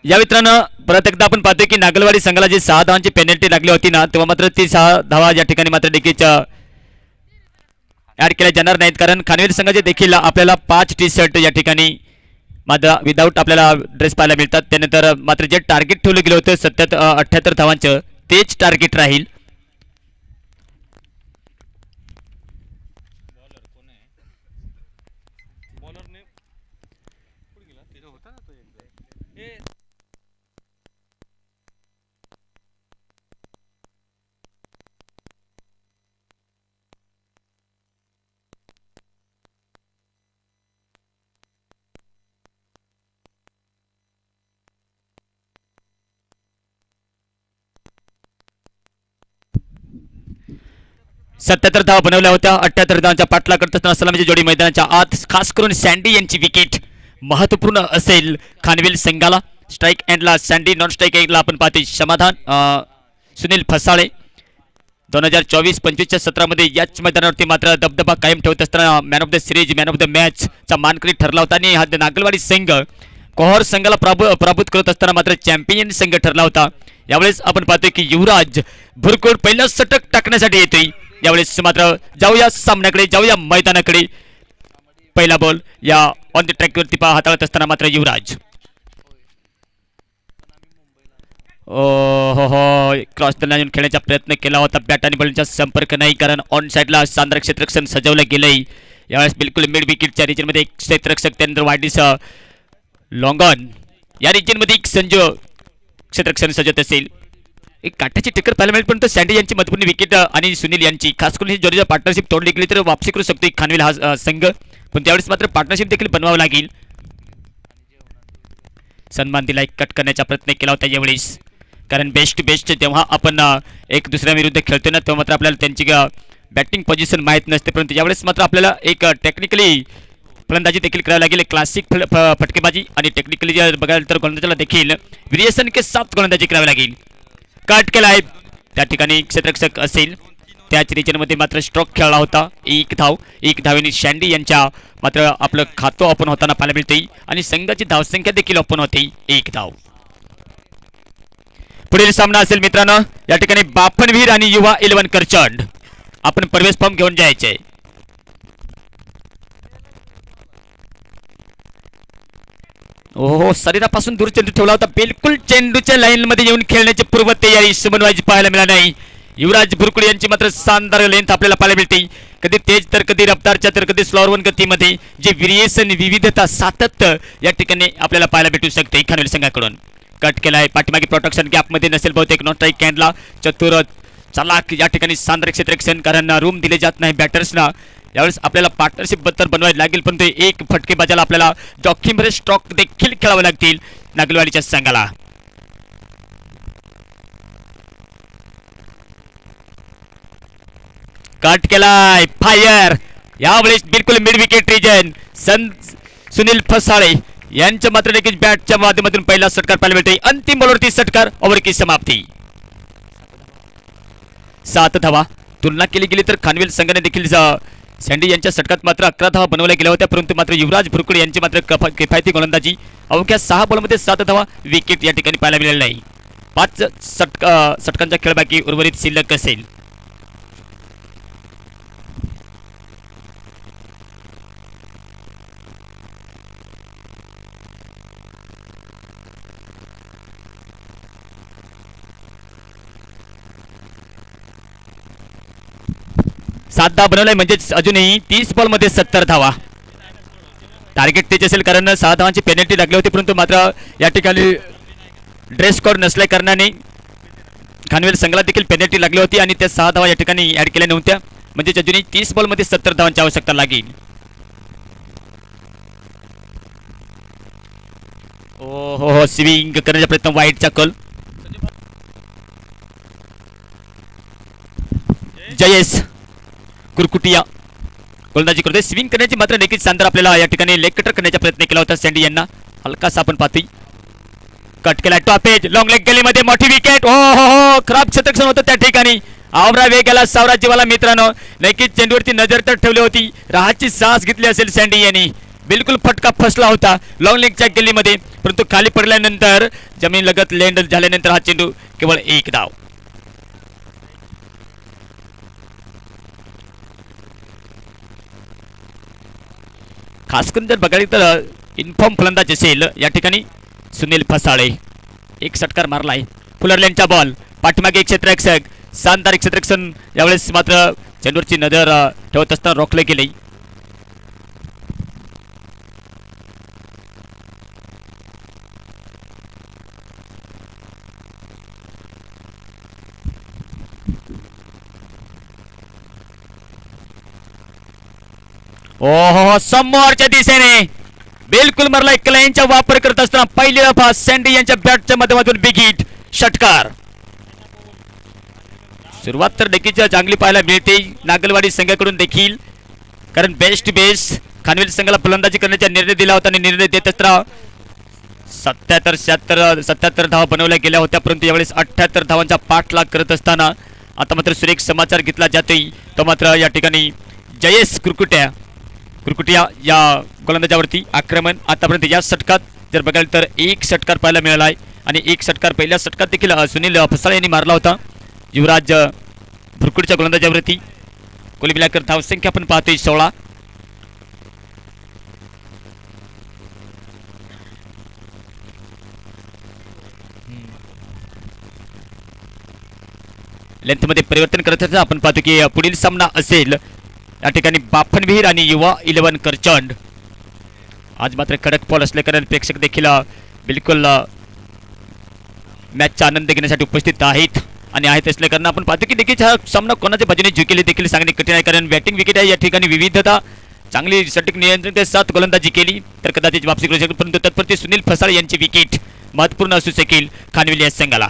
या मित्रांनो परत एकदा आपण पाहतोय की नागलवाडी संघाला जी 6 धावांची पेनल्टी लागली होती ना तेव्हा मात्र ती 6 धावा या ठिकाणी मात्र देखील ऍड केल्या जाणार नाहीत, कारण खानवेल संघाचे देखील आपल्याला 5 टी शर्ट या ठिकाणी मात्र विदाऊट आपल्याला ड्रेस पाहायला मिळतात. त्यानंतर मात्र जे टार्गेट ठेवलं गेलं होतं 78 धावांचं तेच टार्गेट राहील. सत्याहत्तर धावा बनवल्या होत्या. 78 धावांच्या पाठला करत असताना सलामीची जोडी मैदानाच्या आत, खास करून सँडी यांची विकेट महत्वपूर्ण असेल खानवेल संघाला. स्ट्राईक एंडला सँडी, नॉन स्ट्राईक एंडला आपण पाहतोय समाधान सुनील फसाळे. 2024-25च्या सत्रामध्ये याच मैदानावरती मात्र दबदबा कायम ठेवत असताना man of the series, man of the match चा मानकरी ठरला होता आणि हा नागलवाडी संघ कोहर संघाला पराभूत करत असताना मात्र चॅम्पियन संघ ठरला होता. यावेळेस आपण पाहतोय की युवराज भुरकोड पहिला षटक टाकण्यासाठी येतोय. यावेळेस मात्र जाऊया सामन्याकडे, जाऊया मैदानाकडे. पहिला बॉल या ऑन द ट्रॅकवरती हाताळत असताना मात्र युवराज हो क्रॉस द लाईन खेळण्याचा प्रयत्न केला होता. बॅट आणि बॉलचा संपर्क नाही, कारण ऑन साईडला शानदार क्षेत्ररक्षण सजवलं गेलंय. यावेळेस बिलकुल मिड विकेटच्या रिजनमध्ये एक क्षेत्ररक्षक, त्यानंतर वाईडीस लॉंगॉन या रिजनमध्ये एक संजू क्षेत्ररक्षण सजत असेल. एक काठाची टिकर पाहायला मिळेल, पण सँडी यांची महत्त्वपूर्ण विकेट आणि सुनील यांची खास करून ही जोडीची पार्टनरशिप तोडली गेली तर वापसी करू शकतो खानवेल हा संघ, पण त्यावेळेस मात्र पार्टनरशिप देखील बनवावं लागेल. सन्मान दिला, एक कट करण्याचा प्रयत्न केला होता यावेळेस, कारण बेस्ट टू बेस्ट जेव्हा आपण एक दुसऱ्या विरुद्ध खेळतो ना तेव्हा मात्र आपल्याला त्यांची बॅटिंग पोझिशन माहीत नसते, परंतु यावेळेस मात्र आपल्याला एक टेक्निकली फलंदाजी देखील करावी लागेल. क्लासिक फटकेबाजी आणि टेक्निकली जर बघायला तर गोलंदाजाला देखील व्हेरिएशन के साथ गोलंदाजी करावी लागेल. कट केला आहे, त्या ठिकाणी क्षेत्ररक्षक असेल, त्याच रिजनमध्ये मात्र स्ट्रोक खेळला होता. एक धावेने सँडी यांच्या मात्र आपलं खातं ओपन होताना पाहायला मिळते आणि संघाची धावसंख्या देखील ओपन होते. 1 धाव. पुढील सामना असेल मित्रांनो या ठिकाणी बापणवीर आणि युवा 11 करचंड. आपण प्रवेश फॉर्म घेऊन जायचे. ओहो, शरीरापासून दूर चेंडू ठेवला होता, बिलकुल चेंडूच्या लाईन मध्ये येऊन खेळण्याची पूर्व तयारी समन्वयाची पाहायला मिळाली नाही. युवराज भुरकुळे यांची मात्र शानदार लेंथ आपल्याला पाहायला मिळते, कधी तेज तर कधी रफ्तारच्या तर कधी स्लोअर वन गतीमध्ये जे व्हेरिएशन विविधता सातत्य या ठिकाणी आपल्याला पाहायला भेटू शकते खानवेल संघाकडून. कट केलाय, पाठीमागे प्रोटेक्शन गॅप मध्ये नसेल बहुतेक, नॉट स्ट्राईक कॅन्डला चतुर चलाक या ठिकाणी शानदार क्षेत्ररक्षण, कारण रूम दिले जात नाही बॅटर्सना. यावेळेस आपल्याला पार्टनरशिप बद्दल बनवायला लागेल, पण ते एक फटकेबाजाला आपल्याला जॉकीमध्ये स्ट्रोक देखील खेळावे लागतील नागलवाडीच्या संघाला. कट केलाय, फायर यावेळेस बिलकुल मिड विकेट रिजन. सुनील फसाळे यांच्या मात्र देखील बॅटच्या माध्यमातून पहिला षटकार पाहायला मिळते. अंतिम बॉलवरती षटकार, ओव्हर की समाप्ती. 7 धावा. तुलना केली गेली तर खानवेल संघाने देखील सँडी यांच्या षटकात मात्र 11 धावा बनवल्या गेल्या होत्या, परंतु मात्र युवराज भुरकुडे यांची मात्र किफायती गोलंदाजी. अवघ्या 6 बॉलमध्ये 7 धावा, विकेट या ठिकाणी पाहायला मिळाली नाही. 5 षटकांचा खेळ बाकी उर्वरित शिल्लक असेल. सात धावा बनवलाय म्हणजेच अजूनही 30 बॉलमध्ये 70 धावा. टार्गेट तेच असेल कारण 6 धावांची पेनल्टी लागली होती, परंतु मात्र या ठिकाणी ड्रेस कोड नसल्या कारणाने खानवेल संघाला देखील पेनल्टी लागली होती आणि त्या 6 धावा या ठिकाणी ऍड केल्या नव्हत्या, म्हणजेच अजूनही 30 बॉलमध्ये 70 धावांची आवश्यकता लागेल. ओ हो स्विंग करण्याचा प्रयत्न, वाईटचा कल. जयेश कुरकुटिया गोलंदाजी करतोय. स्विंग करण्याची मात्र देखील शानदार आपल्याला या ठिकाणी लेग कटर करण्याचा प्रयत्न केला होता सँडी यांना. हलकासा आपण पाहतोय कट केला, टॉप एज लॉंग लेग गेलीमध्ये मोठी विकेट. ओ हो हो खराब क्षेत्ररक्षण होतं त्या ठिकाणी. आवरा वेगाला सावरा जीवाला मित्रांनो, नक्कीच चेंडूवरती नजर तर ठेवली होती, राहाची सास घेतली असेल सँडी यांनी. बिलकुल फटका फसला होता लॉंग लेगच्या गेलीमध्ये, परंतु खाली पडल्यानंतर जमीन लगत लँड झाल्यानंतर हा चेंडू केवळ 1 धाव. खास करून जर बघायला तर इन्फॉर्म फलंदाज असेल या ठिकाणी सुनील फसाळे. एक षटकार मारलाय. फुलरलँडचा बॉल पाठीमागे एक क्षेत्ररक्षक, शानदार क्षेत्ररक्षण. यावेळेस मात्र चेंडूवरची नजर ठेवत असताना रोखले गेले. ओहो समोरच्या दिशेने बिलकुल मारला. क्लायंटचा वापर करत असताना पहिली दफा सँडी यांच्या बॅटच्या माध्यमातून बिग षटकार. सुरुवात तर देखील चांगली पाहायला मिळते नागलवाडी संघाकडून देखील, कारण बेस्ट खानवेल संघाला फलंदाजी करण्याचा निर्णय दिला होता आणि निर्णय देत असताना 77 धावा बनवल्या गेल्या होत्या, परंतु यावेळेस 78 धावांचा पाठलाग करत असताना आता मात्र सुरेख समाचार घेतला जातोय. तो मात्र या ठिकाणी जयेश कुरकुटिया या गोलंदाजावरती आक्रमण. आतापर्यंत या षटकात जर बघायला तर 1 षटकार पाहायला मिळाला आहे आणि 1 षटकार पहिल्या षटकात देखील सुनील फसाळे यांनी मारला होता युवराज भुरकुडच्या गोलंदाजावरती. कुल मिलाकर धावसंख्या आपण पाहतोय 16. लेंथमध्ये परिवर्तन करत असताना आपण पाहतो की पुढील सामना असेल या ठिकाणी बाफनविहीर आणि युवा 11 करचंड. आज मात्र कडक बॉल असल्या कारण प्रेक्षक देखील बिलकुल मॅचचा आनंद घेण्यासाठी उपस्थित आहेत आणि आहेत असल्या कारण आपण पाहतो की देखील हा सामना कोणाच्या बाजूने जिंकेल देखील सांगणे कठीण आहे, कारण बॅटिंग विकेट आहे या ठिकाणी विविधता, चांगली सटीक नियंत्रण ते 7 गोलंदाजी केली तर कदाचित वापसी करू शकतो, परंतु तत्परते सुनील फसाळे यांची विकेट महत्त्वपूर्ण असू शकेल खानवेल या संघाला.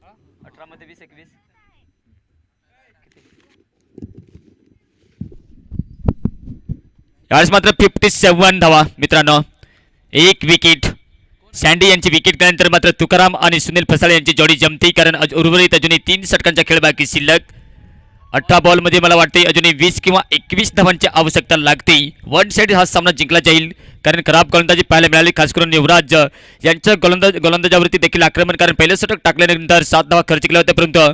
18 मध्ये 20 21 यावेळेस मात्र 57 धावा मित्रांनो, एक विकेट. सँडी यांची विकेट केल्यानंतर मात्र तुकाराम आणि सुनील फसाळे यांची जोडी जमते, कारण उर्वरित अजूनही 3 षटकांचा खेळ बाकी शिल्लक. 18 बॉलमध्ये मला वाटते अजूनही 20 किंवा 21 धावांची आवश्यकता लागते. वन साइड हा सामना जिंकला जाईल, कारण खराब गोलंदाजी पाहायला मिळाली, खास करून युवराज यांच्या गोलंदाजावरती देखील आक्रमण. कारण पहिलं षटक टाकल्यानंतर 7 धावा खर्च केल्या होत्या, परंतु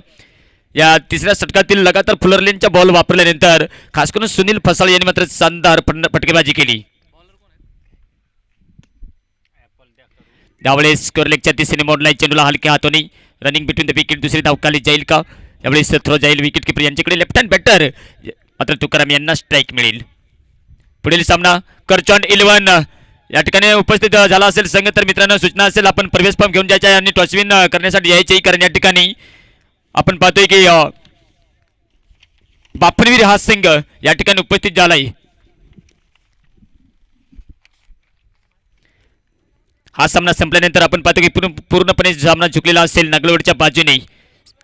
या तिसऱ्या षटकातील लगातार फुलरलेनच्या बॉल वापरल्यानंतर खास करून सुनील फसाळे यांनी मात्र शानदार फटकेबाजी केली. यावेळेस स्कोअर लेगच्या दिशेने मोडलाय चेंडूला हलक्या हातोनी. रनिंग बिटवीन द विकेट, दुसरी धाव खाली जाईल का? यावेळेस थ्रो जाईल. विकेट किपर यांच्याकडे लेफ्ट हँड बॅटर, मात्र तुकाराम यांना स्ट्राईक मिळेल. पुढील सामना करचॉन 11 या ठिकाणी उपस्थित झाला असेल संघ, तर मित्रांनो सूचना असेल आपण प्रवेश फॉर्म घेऊन जायचे आणि टॉसविन करण्यासाठी यायचे, कारण या ठिकाणी आपण पाहतोय की बापनवीर हा संघ या ठिकाणी उपस्थित झालाय. हा सामना संपल्यानंतर आपण पाहतो की पूर्णपणे सामना झुकलेला असेल नागलवडच्या बाजूने.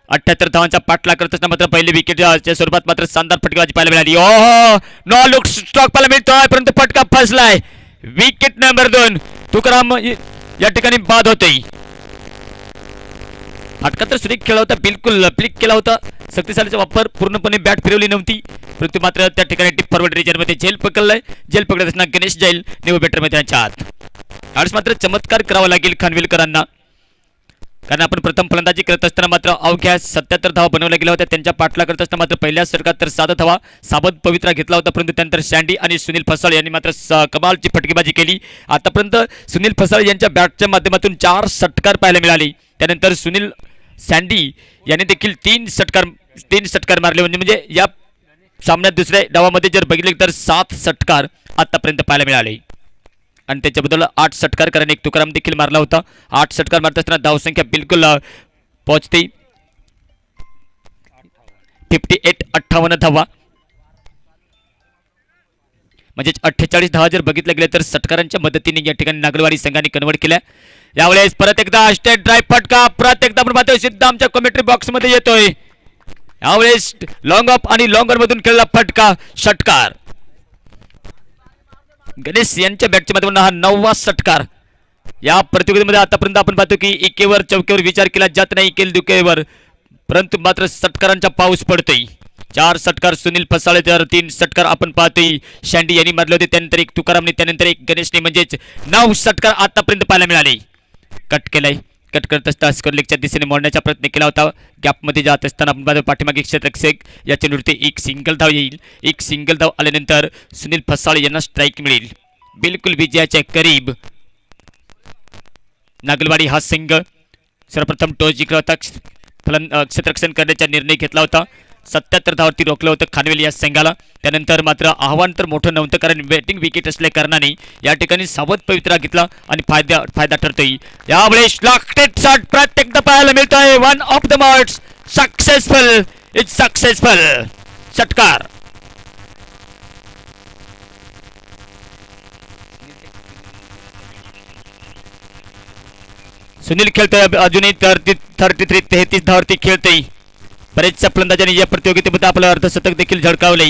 78 धावांचा पाठलाग करत असताना मात्र पहिली विकेटच्या स्वरूपात मात्र शानदार फटकेबाजी पाहायला मिळाली. ओहो, नो लुक स्ट्रोक पाहायला मिळतोय, परंतु फटका फसलाय. विकेट नंबर 2 तुकाराम या ठिकाणी बाद होते. फटका तर सुरेख खेळला होता, बिलकुल प्लिक केला होता. शक्तिशालीचा वापर, पूर्णपणे बॅट फिरवली नव्हती, परंतु मात्र त्या ठिकाणी टिप फॉरवर्ड रिजनमध्ये झेल पकडलाय. झेल पकडत असताना गणेश जैल न्यू बॅटर मैदानाच्या आत. आज मात्र चमत्कार करावा लागेल खानविलकरांना, कारण आपण प्रथम फलंदाजी करत असताना मात्र अवघ्या 77 धावा बनवल्या गेल्या होत्या. त्यांच्या पाठला करत असताना मात्र पहिल्या षटकात तर 7 धावा साबत पवित्रा घेतला होता, परंतु त्यानंतर सँडी आणि सुनील फसाळे यांनी मात्र कमालची फटकेबाजी केली. आतापर्यंत सुनील फसाळे यांच्या बॅटच्या माध्यमातून 4 षटकार पाहायला मिळाले. त्यानंतर सुनील सँडी यांनी देखील 3 षटकार मारले, म्हणजे या सामन्यात दुसऱ्या डावामध्ये जर बघितले तर 7 षटकार आतापर्यंत पाहायला मिळाले. आणि त्याच्याबद्दल 8 षटकार, कारण एक तुकाराम देखील मारला होता. 8 षटकार मारत असताना धावसंख्या बिलकुल पोहोचते 58 धावा, म्हणजे 48 धावा जर बघितल्या गेल्या तर षटकारांच्या मदतीने या ठिकाणी नागलवाडी संघाने कन्वर्ट केल्या. यावेळेस परत एकदा स्टेट ड्राईव्ह फटका, परत एकदा आपण पाहतोय सिद्ध आमच्या कमेंट्री बॉक्स मध्ये येतोय. यावेळेस लॉंग ऑफ आणि लॉंगर मधून खेळला फटका, षटकार. गणेश यांच्या बॅटच्या माध्यमातून हा 9वा षटकार या प्रतियोगितेमध्ये. आतापर्यंत आपण पाहतो की एकेवर चौकेवर विचार केला जात नाही, केल दुकेवर, परंतु मात्र षटकारांचा पाऊस पडतोय. 4 षटकार सुनील फसाळे, तर 3 षटकार आपण पाहतोय सँडी यांनी मारले होते, त्यानंतर एक तुकारामने, त्यानंतर एक गणेशने, म्हणजेच 9 षटकार आतापर्यंत पाहायला मिळाले. कट केलाय, कट करत असता स्कोअर लेगच्या दिशेने मोडण्याचा प्रयत्न केला होता. गॅपमध्ये जात असताना आपण पाठीमागे क्षेत्ररक्षक या चेंडूवरती एक सिंगल धाव येईल. एक सिंगल धाव आल्यानंतर सुनील फसाळे यांना स्ट्राईक मिळेल. बिलकुल विजयाच्या करीब नागलवाडी हा संघ सर्वप्रथम टॉस जिंकला होता, क्षेत्ररक्षण करण्याचा निर्णय घेतला होता. 77 धावावरती रोखलं होतं खानवेल या संघाला. त्यानंतर मात्र आव्हान तर मोठं नव्हतं, कारण बॅटिंग विकेट असल्या कारणाने या ठिकाणी सावध पवित्रा घेतला आणि फायदा ठरतोय. यावेळेस लॉकेट शॉट प्रत्येकदा पाहायला मिळतोय. One of the match successful, it's successful षटकार. सुनील खेळतोय अजूनही 33 धावावरती खेळतोय. बरेचशा फलंदाजांनी या प्रतियोगितेमध्ये आपलं अर्धशतक देखील झळकावले,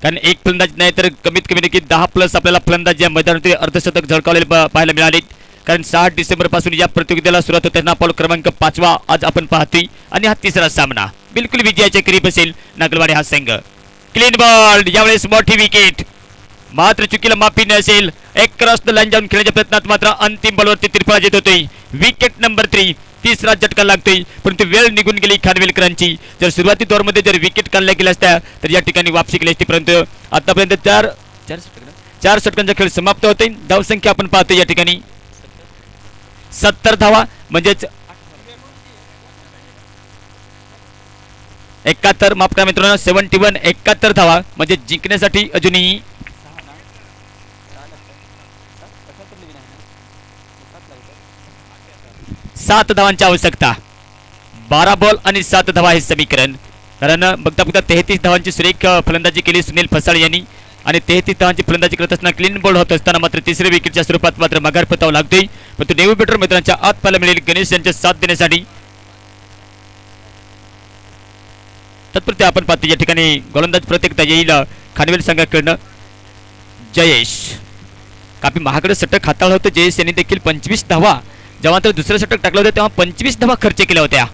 कारण एक फलंदाज नाही तर कमीत कमी देखील 10+ आपल्याला फलंदाज या मैदानावरती अर्धशतक झळकावले पाहायला मिळाले. कारण 6 डिसेंबर पासून या प्रतियोगितेला सुरुवात होते. बॉल क्रमांक 5वा आज आपण पाहतोय आणि हा तिसरा सामना बिलकुल विजयाच्या करीब असेल नागलवाडी हा संघ. क्लीन बॉल, यावेळेस मोठी विकेट, मात्र चुकीला माफी नसेल. एक क्रॉस द लाईन जाऊन खेळण्याच्या प्रयत्नात मात्र अंतिम बॉलवरती तिरफळा येत होतोय. विकेट नंबर 3, तिसरा झटका लागतोय, परंतु वेळ निघून गेली खानवेलकरांची. जर सुरुवाती दौरमध्ये जर विकेट काढल्या गेल्या असत्या तर या ठिकाणी वापसी केली असती, परंतु आतापर्यंत 4 षटकांचा खेळ समाप्त होतोय. धावसंख्या आपण पाहतोय या ठिकाणी 70 धावा, म्हणजेच 71, माफ करा मित्रांनो 71, 71 धावा, म्हणजे जिंकण्यासाठी अजूनही 7 धावांची आवश्यकता. 12 बॉल आणि 7 धावा हे समीकरण, कारण बघता 33 धावांची सुरेख फलंदाजी केली सुनील फसाळे यांनी, आणि 33 धावांची फलंदाजी करत असताना क्लीन बॉल होत असताना मात्र तिसऱ्या विकेटच्या स्वरूपात मात्र माघार पतावा लागतोय. पण तो नेव्ही बॅटर मैदानाच्या आत पाहायला मिळेल गणेश यांच्या साथ देण्यासाठी. तत्पुरते आपण पाहतो या ठिकाणी गोलंदाज प्रत्येकदा येईल खानवेल संघाकडनं जयेश. काफी महागड षटक हाताळलं होतं जयेश यांनी देखील 25 धावा. जेव्हा तर दुसरं षटक टाकलं होतं तेव्हा 25 धावा खर्च केल्या होत्या.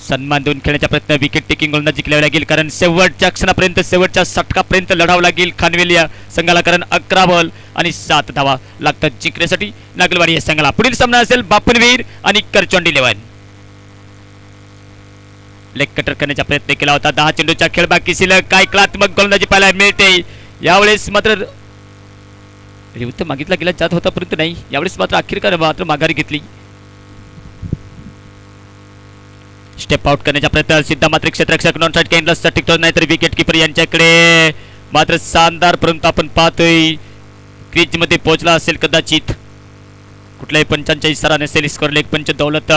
सन्मान देऊन खेळण्याचा प्रयत्न, विकेट टेकिंग गोलंदाजी केल्यावर लागेल कारण शेवटच्या क्षणापर्यंत शेवटच्या षटकापर्यंत लढावं लागेल खानवेल या संघाला कारण 11 बॉल आणि 7 धावा लागतात जिंकण्यासाठी नागलवाडी या संघाला. पुढील सामना असेल बापनवीर आणि करचोंड 11. लेग कटर करण्याचा प्रयत्न केला होता. 10 चेंडूचा खेळ बाकी शिल्लक. काय कलात्मक गोलंदाजी पाहायला मिळते यावेळेस. मात्र रिवृत्त मागितला गेला जात होता परंतु नाही, यावेळेस मात्र अखेरकार मात्र माघारी घेतली. स्टेप आउट करण्याचा प्रयत्न सिद्धा मात्र क्षेत्ररक्षक नॉन साइड केंद्र सटिक नाही तर विकेट किपर यांच्याकडे मात्र शानदार परंतु आपण पाहतोय क्रीज मध्ये पोहोचला असेल कदाचित. कुठल्याही पंचांच्या इशारा नसेल. स्कोर लेग पंच दौलत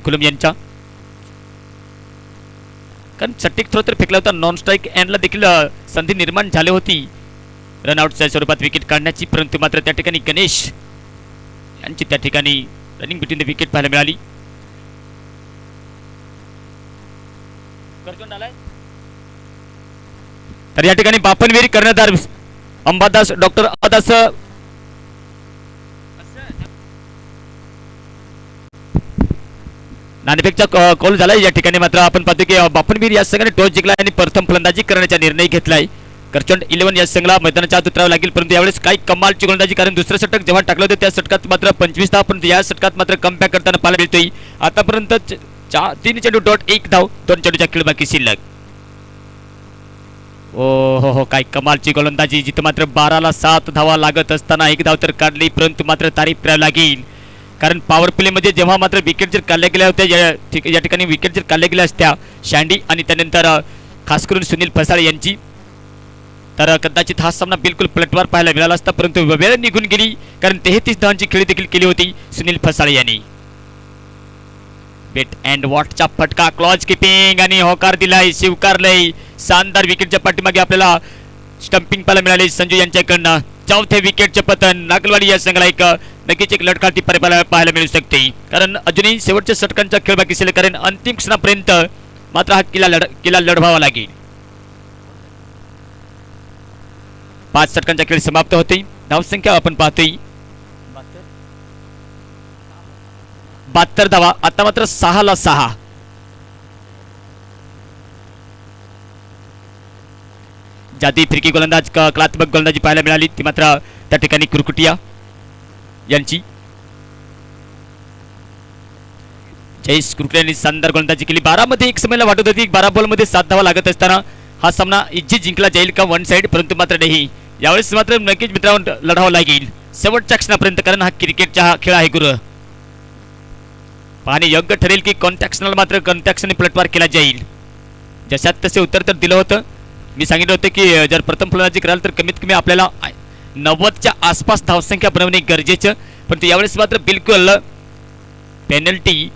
खुलम यांचा कारण सटिक थ्रो तर फेकला होता. नॉन स्ट्राईक एंडला देखील संधी निर्माण झाली होती रनआउटच्या स्वरूपात विकेट काढण्याची, परंतु मात्र त्या ठिकाणी गणेश यांची त्या ठिकाणी रनिंग बिटवीन द विकेट पाहायला मिळाली. तर या ठिकाणी बापनवीर कर्णधार अंबादास डॉक्टर अंबादास नाणेफेकचा कॉल झालाय. या ठिकाणी मात्र आपण पाहतो की बापनवीर या संघाने टॉस जिंकला आणि प्रथम फलंदाजी करण्याचा निर्णय घेतलाय. करचोंड 11 या संघाला मैदानाच्या आत उतरावं लागेल, परंतु यावेळेस काही कमालची गोलंदाजी कारण दुसरं षटक जेव्हा टाकलं होतं त्या षटकात मात्र 25 धावा, परंतु या षटकात मात्र कमबॅक करताना पाहायला मिळतोय. आतापर्यंत 3 चेंडू डॉट 1 धाव, 2 चेंडूचा खेळ बाकी शिल्लक. ओ हो काय कमालची गोलंदाजी जिथे मात्र 12ला 7 धावा लागत असताना 1 धाव तर काढली, परंतु मात्र तारीफ करावी लागेल कारण पॉवर प्ले मध्ये जेव्हा मात्र विकेट जर काढल्या गेल्या होत्या या ठिकाणी विकेट जर काढल्या गेल्या असत्या शँडी आणि त्यानंतर खास करून सुनील फसाळे यांची, तर कदाचित हा सामना बिलकुल पलटवार पाहायला मिळाला असता, परंतु वेळ निघून गेली कारण 33 धावांची खेळी देखील केली होती सुनील फसाळे यांनी. बेट अँड वॉटचा फटका, क्लॉज किपिंग आणि होकार दिलाय, स्वीकारलंय. शानदार विकेटच्या पाठीमागे आपल्याला स्टंपिंग पाहायला मिळाले संजू यांच्याकडनं. चौथ्या विकेटचे पतन. नागलवाडी या संघाला एक नक्कीच एक लढखाटी पाहायला मिळू शकते कारण अजूनही शेवटच्या षटकांचा खेळ बाकी असेल कारण अंतिम क्षणापर्यंत मात्र हा किल्ला लढवावा लागेल. 5 षटकांचा खेळ समाप्त होते. धावसंख्या आपण पाहतोय 72 धावा. आता मात्र 6ला 6. जाती फिरकी गोलंदाज कलात्मक गोलंदाजी पाहायला मिळाली ती मात्र त्या ठिकाणी कुरकुटिया यांची. जयेश कुरकुटे यांनी शानदार गोलंदाजी केली. 12 मध्ये एक समयला वाटत होती 12 बॉल मध्ये 7 धावा लागत असताना हा सामना इजी जिंकला जाईल का वन साइड, परंतु मात्र नाही. यावेळेस मात्र नक्कीच मित्रांनो लढावं लागेल शेवटच्या क्षणापर्यंत कारण हा क्रिकेटचा खेळ आहे गुरु. पाहणे योग्य ठरेल की कोणत्या क्षणाला मात्र कोणत्या क्षणी पलटवार केला जाईल. जशात तसे उत्तर तर दिलं होतं. मी सांगितलं होतं की जर प्रथम फलंदाजी कराल तर कमीत कमी आपल्याला 90च्या आसपास धावसंख्या बनवणे गरजेचं, परंतु यावेळेस मात्र बिलकुल पेनल्टी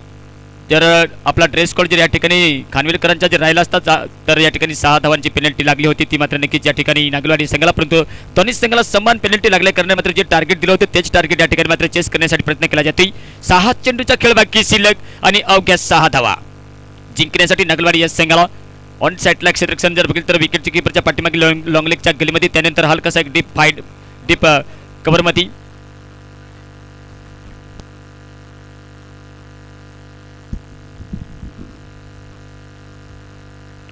जर आपला ड्रेस कोड जर या ठिकाणी खानवेलकरांचा जर राहिला असता तर या ठिकाणी 6 धावांची पेनल्टी लागली होती ती मात्र नक्कीच या ठिकाणी नागलवाडी संघाला, परंतु दोन्ही संघाला समान पेनल्टी लागल्या कारण मात्र जे टार्गेट दिलं होतं तेच टार्गेट या ठिकाणी मात्र चेस करण्यासाठी प्रयत्न केला जातोय. 6 चेंडूचा खेळ बाकी शिल्लक आणि अवघ्या 6 धावा जिंकण्यासाठी नागलवाडी या संघाला. ऑन साइडला क्षेत्ररक्षण जर बघितलं तर विकेट कीपरच्या पाठीमागे लॉंग लेगच्या गलीमध्ये, त्यानंतर हलकासा एक डीप कव्हरमध्ये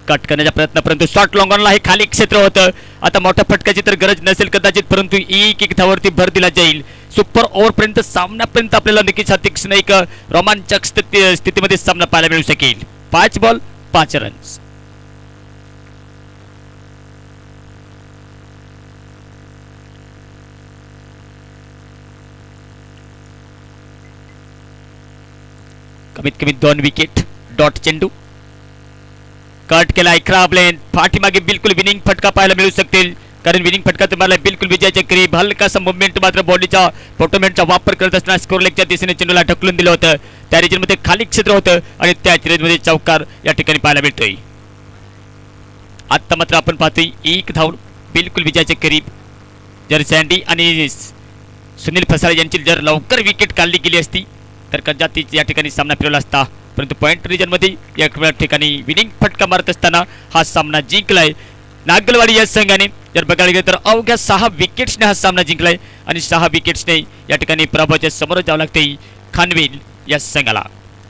कट करण्याचा प्रयत्न, परंतु शॉर्ट लॉंग ऑनला हे खाली क्षेत्र होतं. आता मोठ्या फटक्याची तर गरज नसेल कदाचित, परंतु एक धावावरती भर दिला जाईल. सुपर ओव्हर पर्यंत सामन्यापर्यंत आपल्याला नक्कीच हा तीक्ष्ण एक रोमांचक स्थितीमध्ये सामना पाहायला मिळू शकेल. 5 बॉल 5 रन्स. कमीत कमी 2 विकेट. डॉट चेंडू कट केला खराब लेन. पाठीमागे बिलकुल विनिंग फटका पाहायला मिळू शकतील कारण विनिंग फटका तुम्हाला बिलकुल विजयाच्या करीब. हलकासा मुवमेंट मात्र बॉडीच्या फोटोमेंटचा वापर करत असताना स्कोर लेगच्या दिशेने चेंडूला ढकलून दिलं होतं. त्या रिजन मध्ये खाली क्षेत्र होतं आणि त्या मध्ये चौकार या ठिकाणी पाहायला मिळतोय. आता मात्र आपण पाहतोय 1 धाव बिलकुल विजयाच्या करीब. जर सँडी आणि सुनील फसाळे यांची जर लवकर विकेट काढली गेली असती तर कदाचित या ठिकाणी सामना फिरवला असता. परंतु पॉइंट रिजनमध्ये या ठिकाणी विनिंग फटका मारत असताना हा सामना जिंकलाय नागलवाडी या संघाने. जर बघायला गेलं तर अवघ्या 6 विकेट्सने हा सामना जिंकलाय आणि 6 विकेट्सने या ठिकाणी पराभवाच्या समोर जावं लागते खानवेल या संघाला.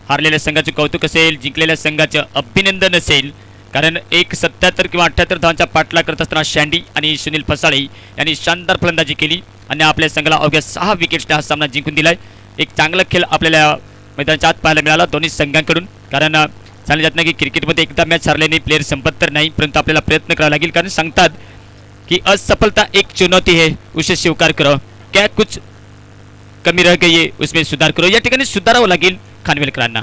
हारलेल्या संघाचे कौतुक असेल, जिंकलेल्या संघाचं अभिनंदन असेल, कारण 77 किंवा 78 धावांचा पाठलाग करत असताना शँडी आणि सुनील फसाळे यांनी शानदार फलंदाजी केली आणि आपल्या संघाला अवघ्या 6 विकेट्सने हा सामना जिंकून दिलाय. एक चांगला खेळ आपल्याला मैदानाच्या आत पाहायला मिळाला दोन्ही संघांकडून. कारण सांगलं जात नाही की क्रिकेटमध्ये एकदा मॅच हरल्याने प्लेयर संपत तर नाही, परंतु आपल्याला प्रयत्न करावा लागेल. कारण सांगतात की असफलता एक चुनौती है, उसे स्वीकार करो, क्या कुछ कमी रह गई है उसमें सुधार करो. या ठिकाणी सुधारावं लागेल खानवेलकरांना.